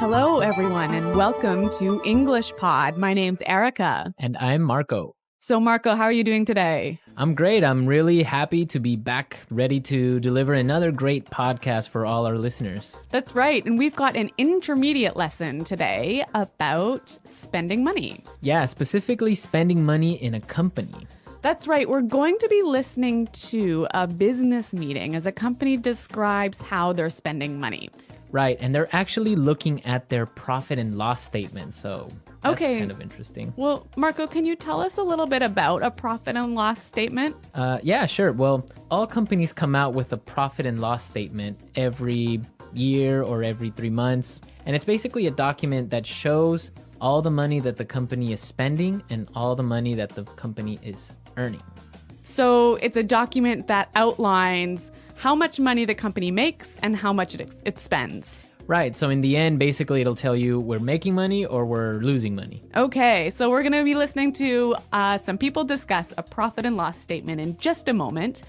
Hello, everyone, and welcome to English Pod. My name's Erica. And I'm Marco. So, Marco, how are you doing today? I'm great. I'm really happy to be back, ready to deliver another great podcast for all our listeners. That's right. And we've got an intermediate lesson today about spending money. Yeah, specifically spending money in a company. That's right. We're going to be listening to a business meeting as a company describes how they're spending money. Right, and they're actually looking at their profit and loss statement, so that's kind of interesting. Well, Marco, can you tell us a little bit about a profit and loss statement? Yeah, sure. Well, all companies come out with a profit and loss statement every year or every 3 months, and it's basically a document that shows all the money that the company is spending and all the money that the company is earning. So it's a document that outlines how much money the company makes and how much it spends. Right. So in the end, basically, it'll tell you we're making money or we're losing money. Okay. So we're going to be listening to some people discuss a profit and loss statement in just a moment.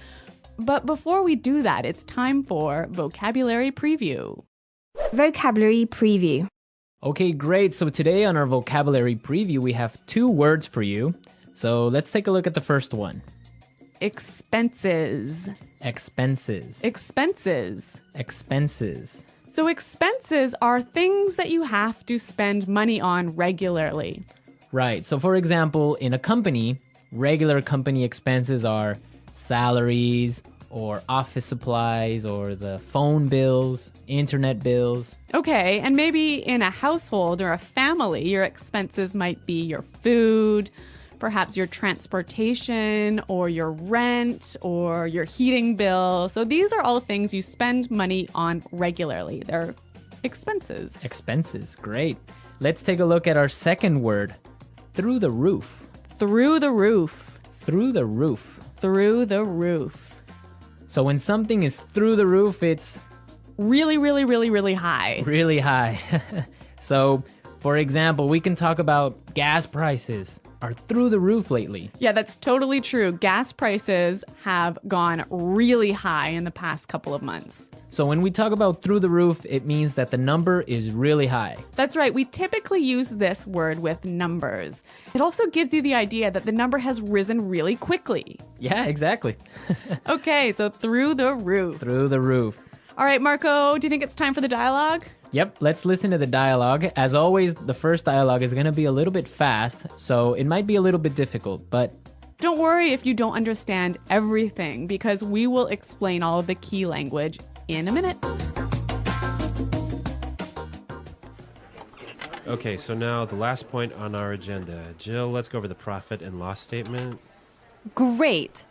But before we do that, it's time for Vocabulary Preview. Vocabulary Preview. Okay, great. So today on our Vocabulary Preview, we have 2 words for you. So let's take a look at the first one. Expenses. Expenses. Expenses. Expenses. So expenses are things that you have to spend money on regularly. Right. So for example, in a company, regular company expenses are salaries or office supplies or the phone bills, internet bills. Okay, and maybe in a household or a family, your expenses might be your food, perhaps your transportation or your rent or your heating bill. So these are all things you spend money on regularly. They're expenses. Expenses, great. Let's take a look at our second word, through the roof. Through the roof. Through the roof. Through the roof. So when something is through the roof, it's really, really, really, really high. Really high. So, for example, we can talk about gas prices are through the roof lately. Yeah, that's totally true. Gas prices have gone really high in the past couple of months. So when we talk about through the roof, it means that the number is really high. That's right. We typically use this word with numbers. It also gives you the idea that the number has risen really quickly. Yeah, exactly. Okay, so through the roof. Through the roof. All right, Marco, do you think it's time for the dialogue? Yep, let's listen to the dialogue. As always, the first dialogue is going to be a little bit fast, so it might be a little bit difficult, but don't worry if you don't understand everything, because we will explain all of the key language in a minute. Okay, so now the last point on our agenda. Jill, let's go over the profit and loss statement. Great.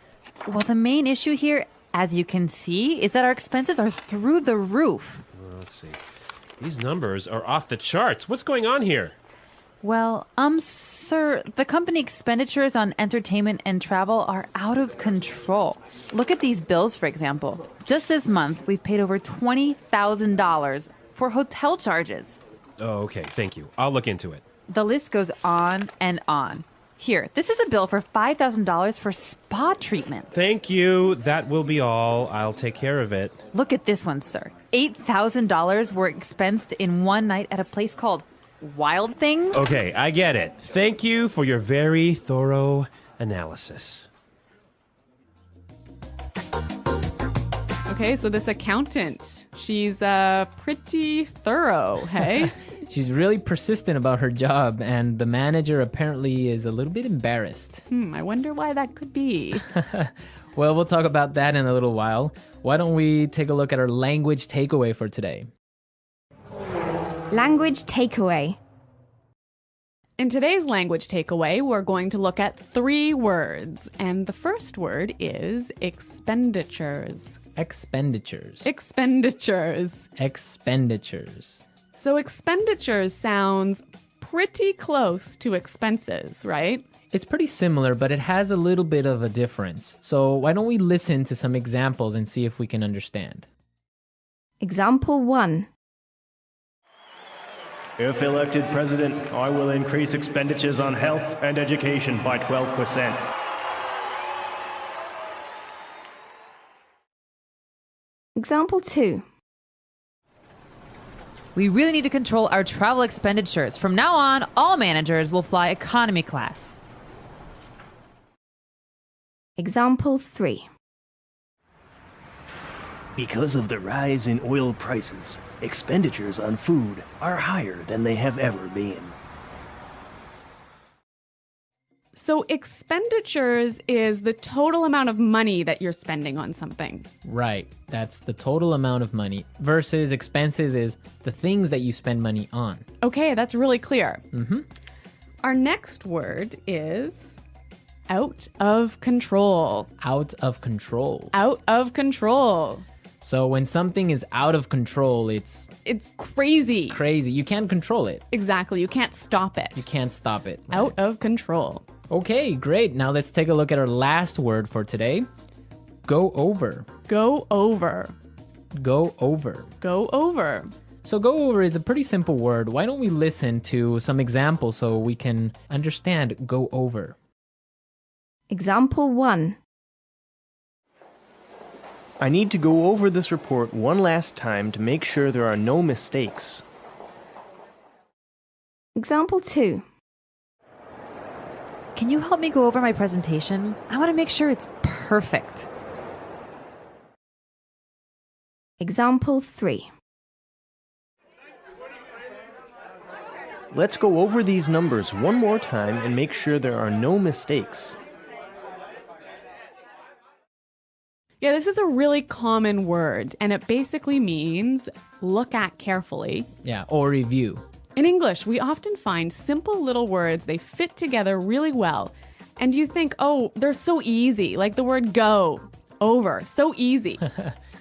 Well, the main issue here, as you can see, is that our expenses are through the roof. Well, let's see. These numbers are off the charts. What's going on here? Well, sir, the company expenditures on entertainment and travel are out of control. Look at these bills, for example. Just this month, we've paid over $20,000 for hotel charges. Oh, okay. Thank you. I'll look into it. The list goes on and on. Here, this is a bill for $5,000 for spa treatments. Thank you. That will be all. I'll take care of it. Look at this one, sir. $8,000 were expensed in one night at a place called Wild Things. Okay, I get it. Thank you for your very thorough analysis. Okay, so this accountant, she's pretty thorough, hey? she's really persistent about her job, and the manager apparently is a little bit embarrassed. I wonder why that could be. Well, we'll talk about that in a little while. Why don't we take a look at our language takeaway for today? Language takeaway. In today's language takeaway, we're going to look at 3 words, and the first word is expenditures. Expenditures. Expenditures. Expenditures. So expenditures sounds pretty close to expenses, right? It's pretty similar, but it has a little bit of a difference. So why don't we listen to some examples and see if we can understand? Example 1. If elected president, I will increase expenditures on health and education by 12%. Example 2. We really need to control our travel expenditures. From now on, all managers will fly economy class. Example 3. Because of the rise in oil prices, expenditures on food are higher than they have ever been. So expenditures is the total amount of money that you're spending on something. Right. That's the total amount of money versus expenses is the things that you spend money on. Okay, that's really clear. Our next word is out of control. Out of control. Out of control. So when something is out of control, it's It's crazy. crazy. You can't control it. Exactly. You can't stop it. You can't stop it. Out of control. Okay, great. Now let's take a look at our last word for today. Go over. Go over. Go over. Go over. So go over is a pretty simple word. Why don't we listen to some examples so we can understand go over? Example 1. I need to go over this report one last time to make sure there are no mistakes. Example 2. Can you help me go over my presentation? I want to make sure it's perfect. Example 3. Let's go over these numbers one more time and make sure there are no mistakes. Yeah, this is a really common word, and it basically means look at carefully. Yeah, or review. In English, we often find simple little words, they fit together really well. And you think, oh, they're so easy, like the word go, over, so easy.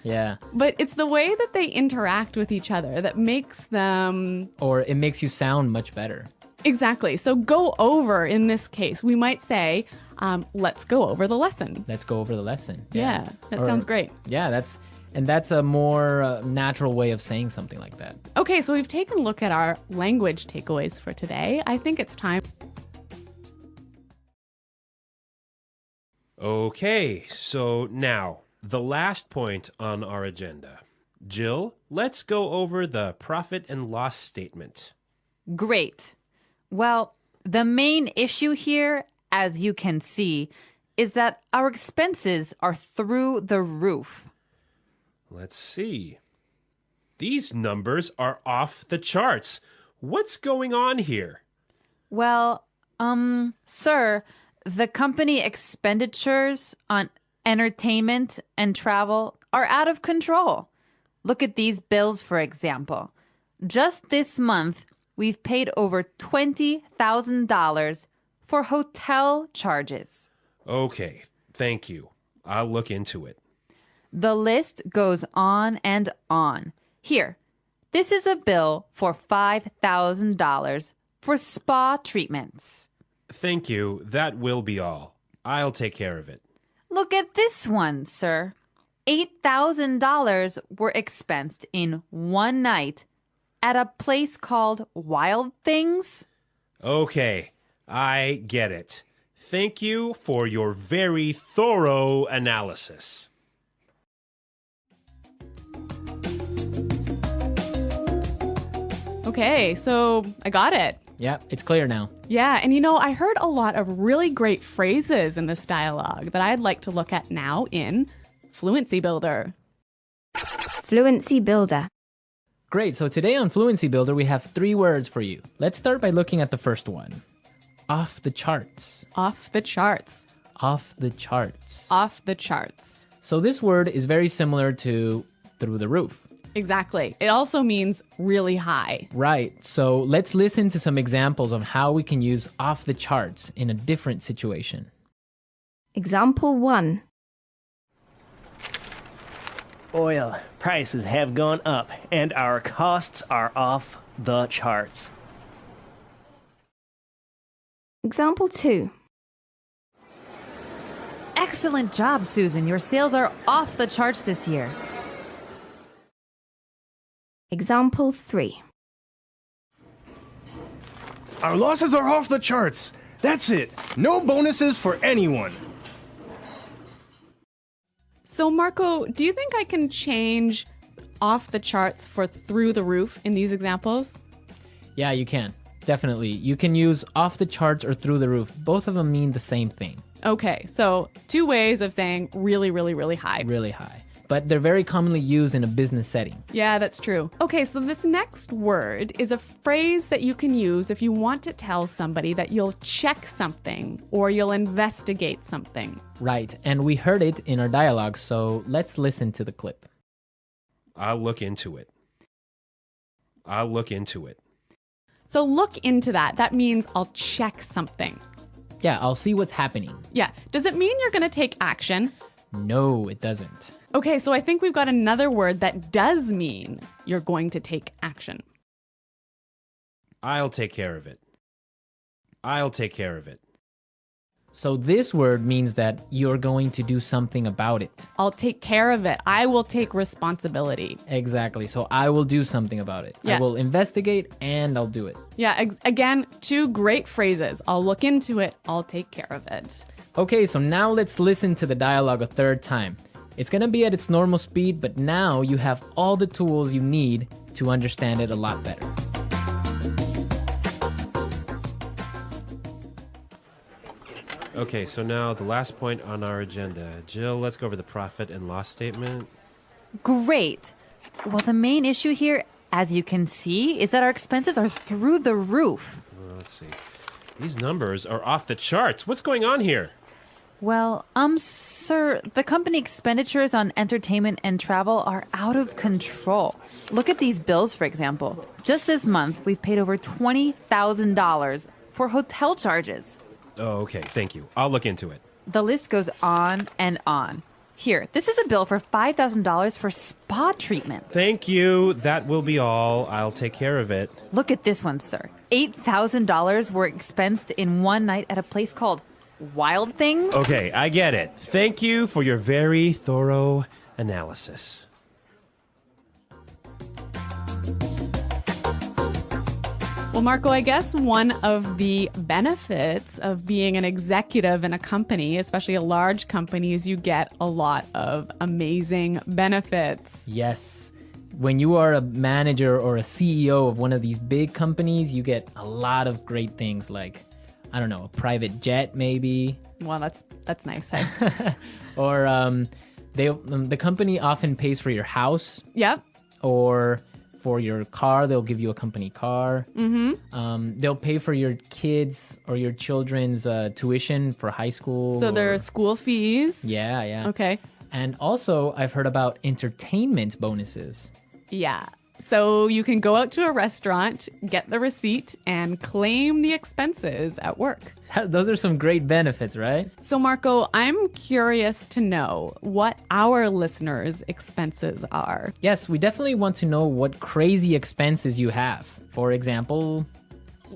Yeah. But it's the way that they interact with each other that makes them... Or it makes you sound much better. Exactly. So go over in this case, we might say, let's go over the lesson. Let's go over the lesson. Yeah, that Or- sounds great. Yeah, that's a more natural way of saying something like that. Okay, so we've taken a look at our language takeaways for today. I think it's time. Okay, so now, the last point on our agenda. Jill, let's go over the profit and loss statement. Great. Well, the main issue here, as you can see, is that our expenses are through the roof. Let's see. These numbers are off the charts. What's going on here? Well, sir, the company expenditures on entertainment and travel are out of control. Look at these bills, for example. Just this month, we've paid over $20,000 for hotel charges. Okay, thank you. I'll look into it. The list goes on and on. Here, this is a bill for $5,000 for spa treatments. Thank you. That will be all. I'll take care of it. Look at this one, sir. $8,000 were expensed in one night at a place called Wild Things. Okay, I get it. Thank you for your very thorough analysis. Okay, so I got it. Yeah, it's clear now. Yeah, and I heard a lot of really great phrases in this dialogue that I'd like to look at now in Fluency Builder. Fluency Builder. Great, so today on Fluency Builder, we have 3 words for you. Let's start by looking at the first one. Off the charts. Off the charts. Off the charts. Off the charts. So this word is very similar to through the roof. Exactly. It also means really high. Right, so let's listen to some examples of how we can use off the charts in a different situation. Example 1. Oil prices have gone up and our costs are off the charts. Example 2. Excellent job, Susan. Your sales are off the charts this year. Example 3. Our losses are off the charts. That's it. No bonuses for anyone. So, Marco, do you think I can change off the charts for through the roof in these examples? Yeah, you can. Definitely. You can use off the charts or through the roof. Both of them mean the same thing. Okay, so two ways of saying really, really, really high. Really high. But they're very commonly used in a business setting. Yeah, that's true. Okay, so this next word is a phrase that you can use if you want to tell somebody that you'll check something or you'll investigate something. Right, and we heard it in our dialogue, so let's listen to the clip. I'll look into it. I'll look into it. So look into that. That means I'll check something. Yeah, I'll see what's happening. Yeah. Does it mean you're going to take action? No, it doesn't. Okay, so I think we've got another word that does mean you're going to take action. I'll take care of it. I'll take care of it. So this word means that you're going to do something about it. I'll take care of it. I will take responsibility. Exactly. So I will do something about it. Yeah. I will investigate and I'll do it. Yeah, again, two great phrases. I'll look into it. I'll take care of it. Okay, so now let's listen to the dialogue a third time. It's going to be at its normal speed, but now you have all the tools you need to understand it a lot better. Okay, so now the last point on our agenda. Jill, let's go over the profit and loss statement. Great. Well, the main issue here, as you can see, is that our expenses are through the roof. Well, let's see. These numbers are off the charts. What's going on here? Well, sir, the company expenditures on entertainment and travel are out of control. Look at these bills, for example. Just this month, we've paid over $20,000 for hotel charges. Oh, okay. Thank you. I'll look into it. The list goes on and on. Here, this is a bill for $5,000 for spa treatments. Thank you. That will be all. I'll take care of it. Look at this one, sir. $8,000 were expensed in one night at a place called Wild Things. Okay, I get it. Thank you for your very thorough analysis. Well, Marco, I guess one of the benefits of being an executive in a company, especially a large company, is you get a lot of amazing benefits. Yes. When you are a manager or a CEO of one of these big companies, you get a lot of great things like, I don't know, a private jet maybe. Well, that's nice. Hey? Or the company often pays for your house. Yep. Or for your car, they'll give you a company car. Mm-hmm. They'll pay for your kids or your children's tuition for high school. So there are school fees. Yeah, yeah. Okay. And also, I've heard about entertainment bonuses. Yeah. So you can go out to a restaurant, get the receipt, and claim the expenses at work. Those are some great benefits, right? So, Marco, I'm curious to know what our listeners' expenses are. Yes, we definitely want to know what crazy expenses you have. For example,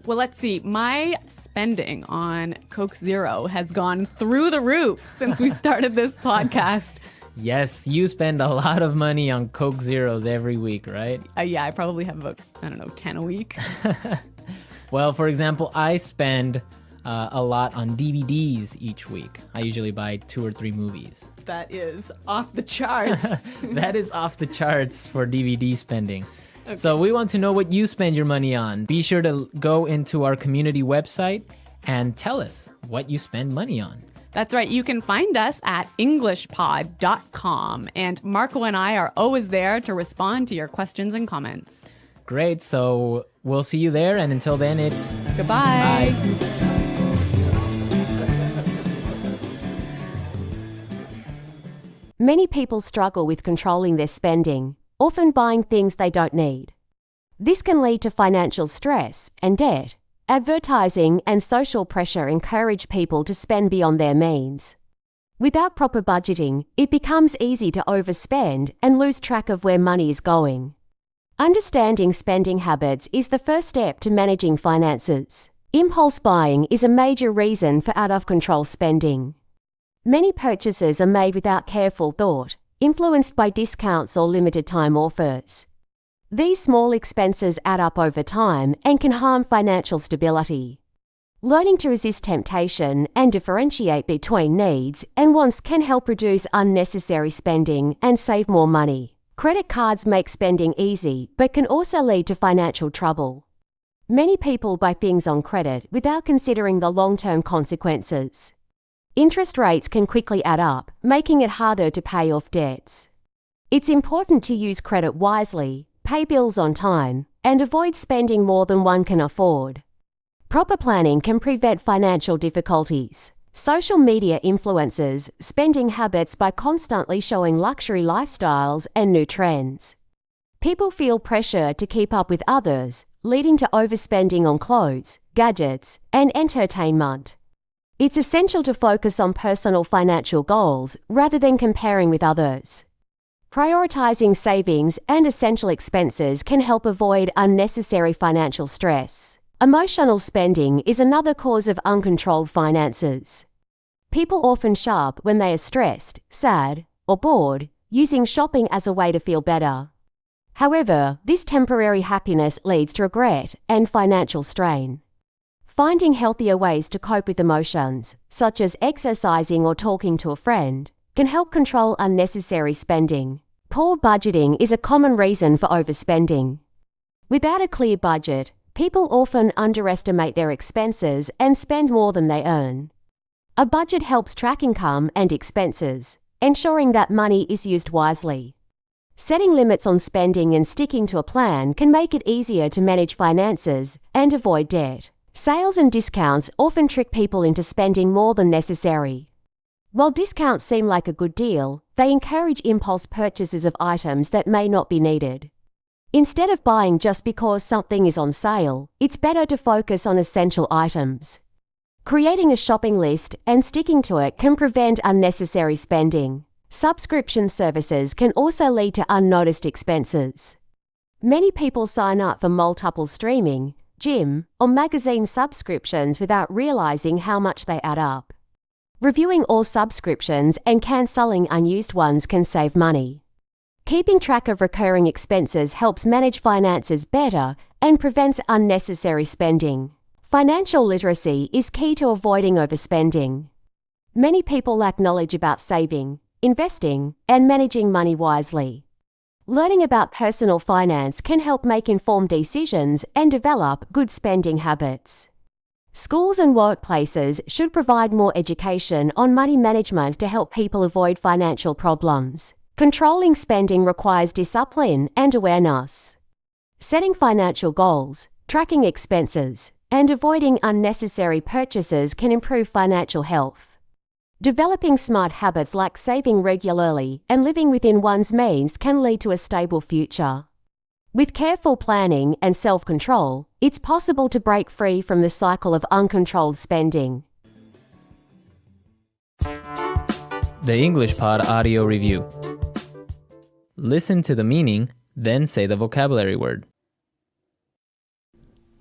Well, let's see. My spending on Coke Zero has gone through the roof since we started this podcast. yes, you spend a lot of money on Coke Zeros every week, right? Yeah, I probably have about, 10 a week. Well, for example, I spend a lot on DVDs each week. I usually buy 2 or 3 movies. That is off the charts. That is off the charts for DVD spending. Okay. So we want to know what you spend your money on. Be sure to go into our community website and tell us what you spend money on. That's right. You can find us at englishpod.com. And Marco and I are always there to respond to your questions and comments. Great. So we'll see you there. And until then, it's goodbye. Bye. Many people struggle with controlling their spending, often buying things they don't need. This can lead to financial stress and debt. Advertising and social pressure encourage people to spend beyond their means. Without proper budgeting, it becomes easy to overspend and lose track of where money is going. Understanding spending habits is the first step to managing finances. Impulse buying is a major reason for out-of-control spending. Many purchases are made without careful thought, influenced by discounts or limited-time offers. These small expenses add up over time and can harm financial stability. Learning to resist temptation and differentiate between needs and wants can help reduce unnecessary spending and save more money. Credit cards make spending easy, but can also lead to financial trouble. Many people buy things on credit without considering the long-term consequences. Interest rates can quickly add up, making it harder to pay off debts. It's important to use credit wisely, pay bills on time, and avoid spending more than one can afford. Proper planning can prevent financial difficulties. Social media influences spending habits by constantly showing luxury lifestyles and new trends. People feel pressure to keep up with others, leading to overspending on clothes, gadgets, and entertainment. It's essential to focus on personal financial goals rather than comparing with others. Prioritizing savings and essential expenses can help avoid unnecessary financial stress. Emotional spending is another cause of uncontrolled finances. People often shop when they are stressed, sad, or bored, using shopping as a way to feel better. However, this temporary happiness leads to regret and financial strain. Finding healthier ways to cope with emotions, such as exercising or talking to a friend, can help control unnecessary spending. Poor budgeting is a common reason for overspending. Without a clear budget, people often underestimate their expenses and spend more than they earn. A budget helps track income and expenses, ensuring that money is used wisely. Setting limits on spending and sticking to a plan can make it easier to manage finances and avoid debt. Sales and discounts often trick people into spending more than necessary. While discounts seem like a good deal, they encourage impulse purchases of items that may not be needed. Instead of buying just because something is on sale, it's better to focus on essential items. Creating a shopping list and sticking to it can prevent unnecessary spending. Subscription services can also lead to unnoticed expenses. Many people sign up for multiple streaming, gym, or magazine subscriptions without realizing how much they add up. Reviewing all subscriptions and cancelling unused ones can save money. Keeping track of recurring expenses helps manage finances better and prevents unnecessary spending. Financial literacy is key to avoiding overspending. Many people lack knowledge about saving, investing, and managing money wisely. Learning about personal finance can help make informed decisions and develop good spending habits. Schools and workplaces should provide more education on money management to help people avoid financial problems. Controlling spending requires discipline and awareness. Setting financial goals, tracking expenses, and avoiding unnecessary purchases can improve financial health. Developing smart habits like saving regularly and living within one's means can lead to a stable future. With careful planning and self-control, it's possible to break free from the cycle of uncontrolled spending. The English Pod Audio Review. Listen to the meaning, then say the vocabulary word.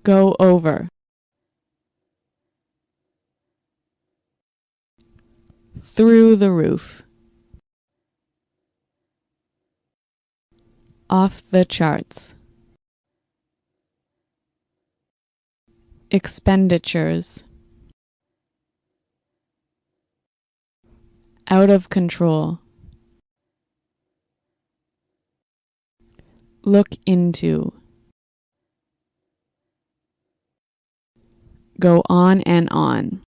Go over. Through the roof. Off the charts. Expenditures. Out of control. Look into. Go on and on.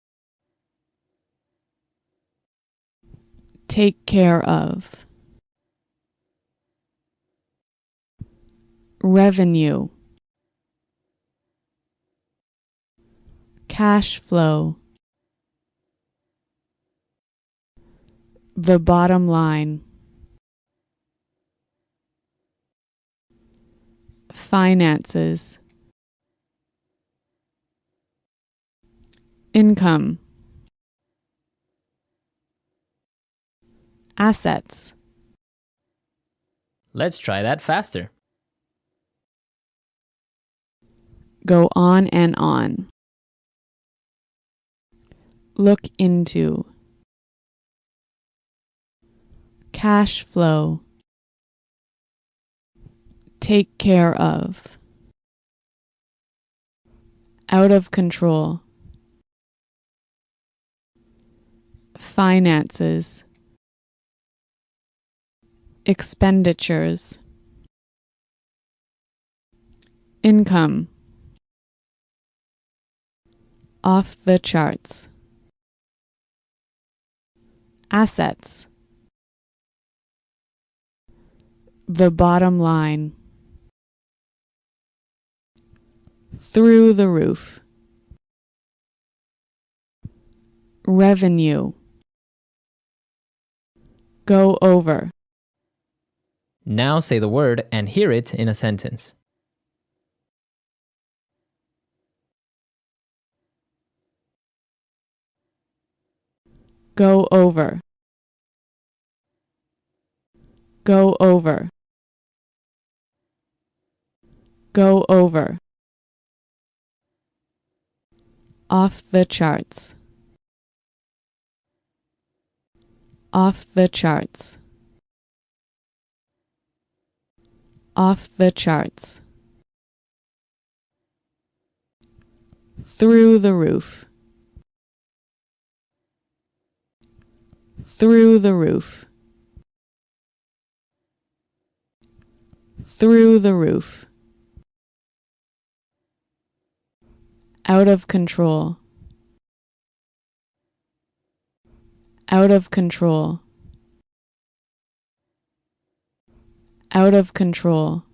Take care of. Revenue. Cash flow. The bottom line. Finances. Income. Assets. Let's try that faster. Go on and on. Look into. Cash flow. Take care of. Out of control. Finances. expenditures, income, off the charts, assets, the bottom line, through the roof, revenue, go over, Now say the word and hear it in a sentence. go over, go over, go over, off the charts, off the charts, off the charts, through the roof, through the roof, through the roof, out of control, out of control, out of control,